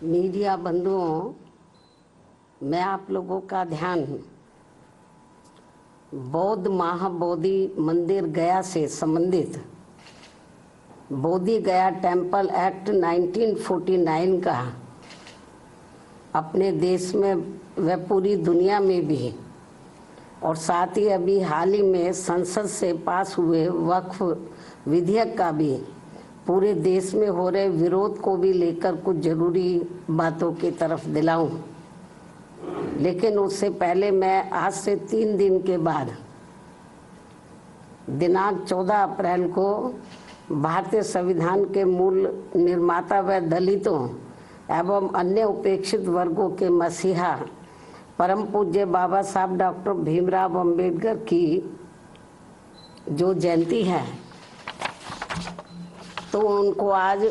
Media बंधुओं, मैं आप लोगों का ध्यान बौद्ध महाबोधि मंदिर गया से संबंधित बोधि गया टेम्पल एक्ट 1949 का अपने देश में व पूरी दुनिया में भी और साथ ही अभी हाल ही में संसद से पास हुए वक्फ विधेयक का भी पूरे देश में हो रहे विरोध को भी लेकर कुछ जरूरी बातों की तरफ दिलाऊं। लेकिन उससे पहले मैं आज से 3 दिन के बाद दिनांक 14 अप्रैल को भारतीय संविधान के मूल निर्माता व दलितों एवं अन्य उपेक्षित वर्गों के मसीहा परम पूज्य बाबा साहब डॉक्टर भीमराव अंबेडकर की जो जयंती है, तो उनको आज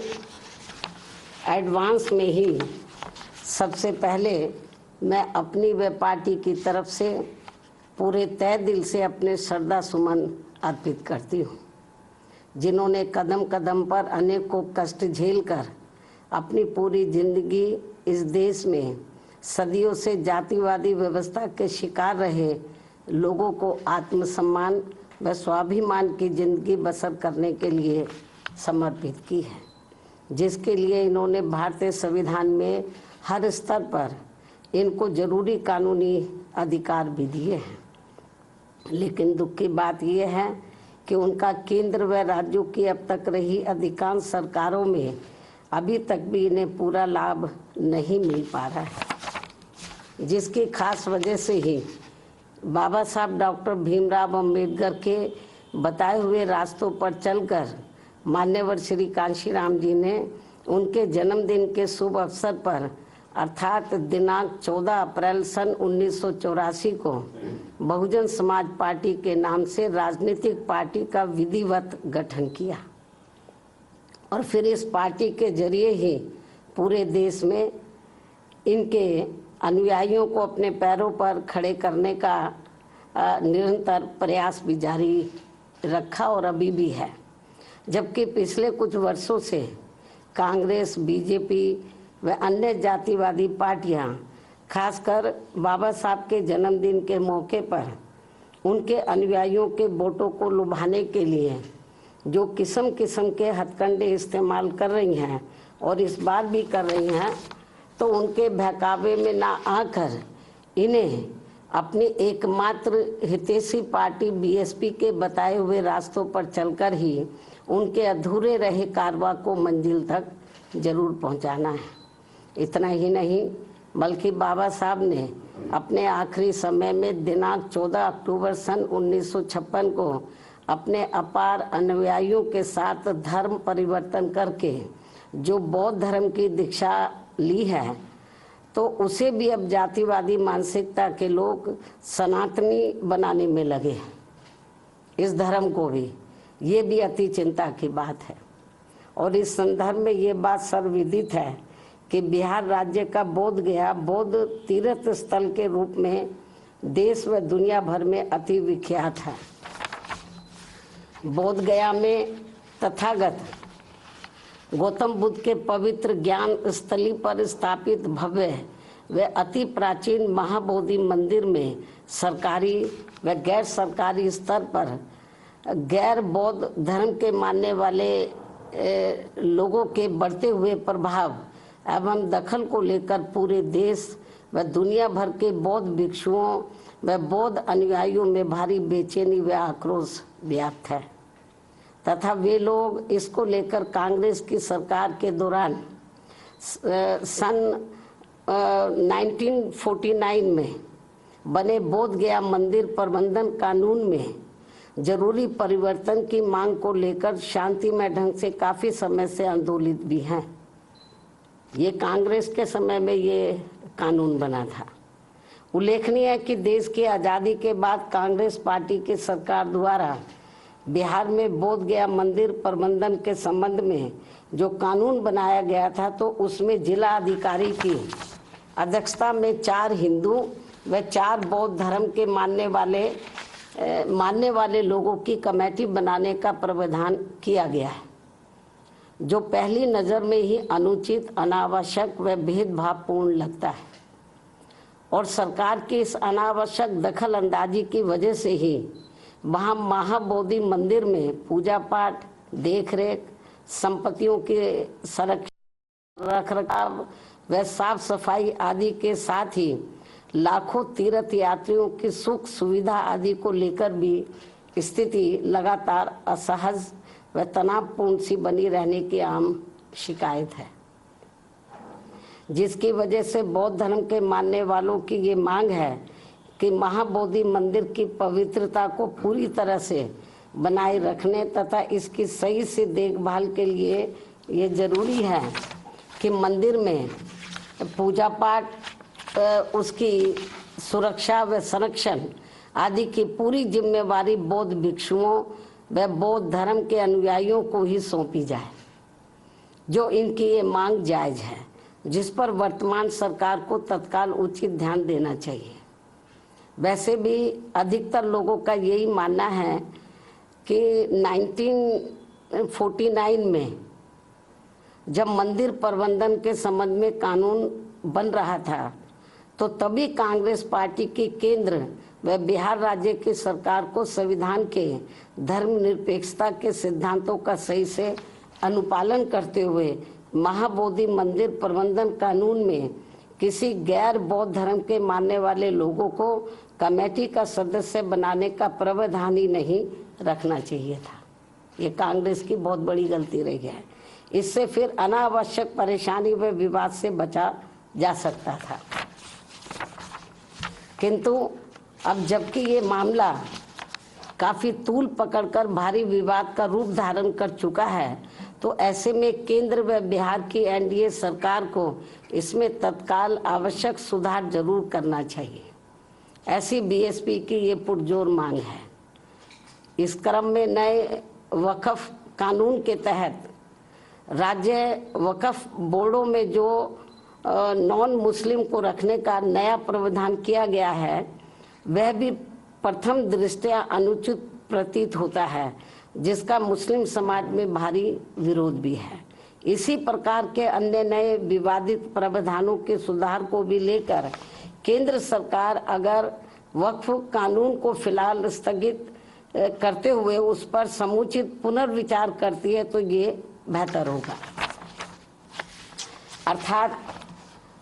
एडवांस में ही सबसे पहले मैं अपनी व पार्टी की तरफ से पूरे तहे दिल से अपने श्रद्धा सुमन अर्पित करती हूँ, जिन्होंने कदम कदम पर अनेकों कष्ट झेलकर अपनी पूरी जिंदगी इस देश में सदियों से जातिवादी व्यवस्था के शिकार रहे लोगों को आत्मसम्मान व स्वाभिमान की जिंदगी बसर करने के लिए समर्पित की है, जिसके लिए इन्होंने भारतीय संविधान में हर स्तर पर इनको जरूरी कानूनी अधिकार भी दिए हैं। लेकिन दुख की बात यह है कि उनका केंद्र व राज्यों की अब तक रही अधिकांश सरकारों में अभी तक भी इन्हें पूरा लाभ नहीं मिल पा रहा है, जिसकी खास वजह से ही बाबा साहब डॉक्टर भीमराव अंबेडकर के बताए हुए रास्तों पर चलकर मान्यवर श्री कांशीराम जी ने उनके जन्मदिन के शुभ अवसर पर अर्थात दिनांक 14 अप्रैल सन 1984 को बहुजन समाज पार्टी के नाम से राजनीतिक पार्टी का विधिवत गठन किया और फिर इस पार्टी के जरिए ही पूरे देश में इनके अनुयायियों को अपने पैरों पर खड़े करने का निरंतर प्रयास भी जारी रखा और अभी भी है। जबकि पिछले कुछ वर्षों से कांग्रेस, बीजेपी व अन्य जातिवादी पार्टियां खासकर बाबा साहब के जन्मदिन के मौके पर उनके अनुयायियों के वोटों को लुभाने के लिए जो किस्म किस्म के हथकंडे इस्तेमाल कर रही हैं और इस बार भी कर रही हैं, तो उनके बहकावे में ना आकर इन्हें अपनी एकमात्र हितैषी पार्टी बीएसपी के बताए हुए रास्तों पर चलकर ही उनके अधूरे रहे कारवां को मंजिल तक जरूर पहुंचाना है। इतना ही नहीं बल्कि बाबा साहब ने अपने आखिरी समय में दिनांक 14 अक्टूबर सन 1956 को अपने अपार अनुयायियों के साथ धर्म परिवर्तन करके जो बौद्ध धर्म की दीक्षा ली है, तो उसे भी अब जातिवादी मानसिकता के लोग सनातनी बनाने में लगे। इस धर्म को भी, ये भी अति चिंता की बात है। और इस संदर्भ में ये बात सर्वविदित है कि बिहार राज्य का बोध गया बौद्ध तीर्थ स्थल के रूप में देश व दुनिया भर में अति विख्यात है। बोध गया में तथागत गौतम बुद्ध के पवित्र ज्ञान स्थली पर स्थापित भव्य व अति प्राचीन महाबोधि मंदिर में सरकारी व गैर सरकारी स्तर पर गैर बौद्ध धर्म के मानने वाले लोगों के बढ़ते हुए प्रभाव एवं दखल को लेकर पूरे देश व दुनिया भर के बौद्ध भिक्षुओं व बौद्ध अनुयायियों में भारी बेचैनी व आक्रोश व्याप्त है तथा वे लोग इसको लेकर कांग्रेस की सरकार के दौरान सन 1949 में बने बोध गया मंदिर प्रबंधन कानून में जरूरी परिवर्तन की मांग को लेकर शांतिमय ढंग से काफ़ी समय से आंदोलित भी हैं। ये कांग्रेस के समय में ये कानून बना था। उल्लेखनीय है कि देश की आज़ादी के बाद कांग्रेस पार्टी की सरकार द्वारा बिहार में बोध गया मंदिर प्रबंधन के संबंध में जो कानून बनाया गया था, तो उसमें जिला अधिकारी की अध्यक्षता में 4 हिंदू व 4 बौद्ध धर्म के मानने वाले लोगों की कमेटी बनाने का प्रावधान किया गया है। जो पहली नज़र में ही अनुचित, अनावश्यक व भेदभावपूर्ण लगता है। और सरकार की इस अनावश्यक दखल अंदाजी की वजह से ही वहाँ महाबोधि मंदिर में पूजा पाठ, देख रेख, संपत्तियों के संरक्षण, रख रखाव व साफ सफाई आदि के साथ ही लाखों तीर्थ यात्रियों की सुख सुविधा आदि को लेकर भी स्थिति लगातार असहज व तनावपूर्ण सी बनी रहने की आम शिकायत है, जिसकी वजह से बौद्ध धर्म के मानने वालों की ये मांग है कि महाबोधि मंदिर की पवित्रता को पूरी तरह से बनाए रखने तथा इसकी सही से देखभाल के लिए ये जरूरी है कि मंदिर में पूजा पाठ, उसकी सुरक्षा व संरक्षण आदि की पूरी जिम्मेवारी बौद्ध भिक्षुओं व बौद्ध धर्म के अनुयायियों को ही सौंपी जाए, जो इनकी ये मांग जायज है, जिस पर वर्तमान सरकार को तत्काल उचित ध्यान देना चाहिए। वैसे भी अधिकतर लोगों का यही मानना है कि 1949 में जब मंदिर प्रबंधन के संबंध में कानून बन रहा था तो तभी कांग्रेस पार्टी की केंद्र व बिहार राज्य की सरकार को संविधान के धर्मनिरपेक्षता के सिद्धांतों का सही से अनुपालन करते हुए महाबोधि मंदिर प्रबंधन कानून में किसी गैर बौद्ध धर्म के मानने वाले लोगों को कमेटी का सदस्य बनाने का प्रावधान ही नहीं रखना चाहिए था। ये कांग्रेस की बहुत बड़ी गलती रही है। इससे फिर अनावश्यक परेशानी व विवाद से बचा जा सकता था। किंतु अब जबकि ये मामला काफी तूल पकड़कर भारी विवाद का रूप धारण कर चुका है, तो ऐसे में केंद्र व बिहार की एनडीए सरकार को इसमें तत्काल आवश्यक सुधार जरूर करना चाहिए, ऐसी बीएसपी की ये पुरजोर मांग है। इस क्रम में नए वक्फ कानून के तहत राज्य वक्फ बोर्डों में जो नॉन मुस्लिम को रखने का नया प्रावधान किया गया है, वह भी प्रथम दृष्टया अनुचित प्रतीत होता है, जिसका मुस्लिम समाज में भारी विरोध भी है। इसी प्रकार के अन्य नए विवादित प्रावधानों के सुधार को भी लेकर केंद्र सरकार अगर वक्फ कानून को फिलहाल स्थगित करते हुए उस पर समुचित पुनर्विचार करती है तो ये बेहतर होगा। अर्थात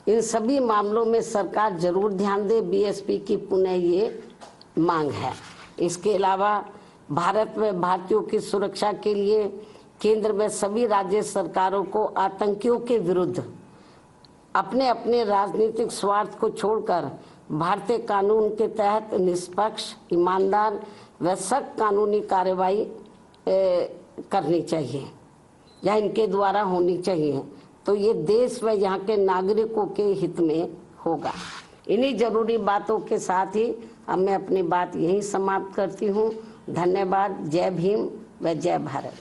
इन सभी मामलों में सरकार जरूर ध्यान दे, बीएसपी की पुनः ये मांग है। इसके अलावा भारत में भारतीयों की सुरक्षा के लिए केंद्र में सभी राज्य सरकारों को आतंकियों के विरुद्ध अपने अपने राजनीतिक स्वार्थ को छोड़कर भारतीय कानून के तहत निष्पक्ष, ईमानदार व सख्त कानूनी कार्रवाई करनी चाहिए या इनके द्वारा होनी चाहिए, तो ये देश व यहाँ के नागरिकों के हित में होगा। इन्हीं जरूरी बातों के साथ ही अब मैं अपनी बात यहीं समाप्त करती हूँ। धन्यवाद। जय भीम व जय भारत।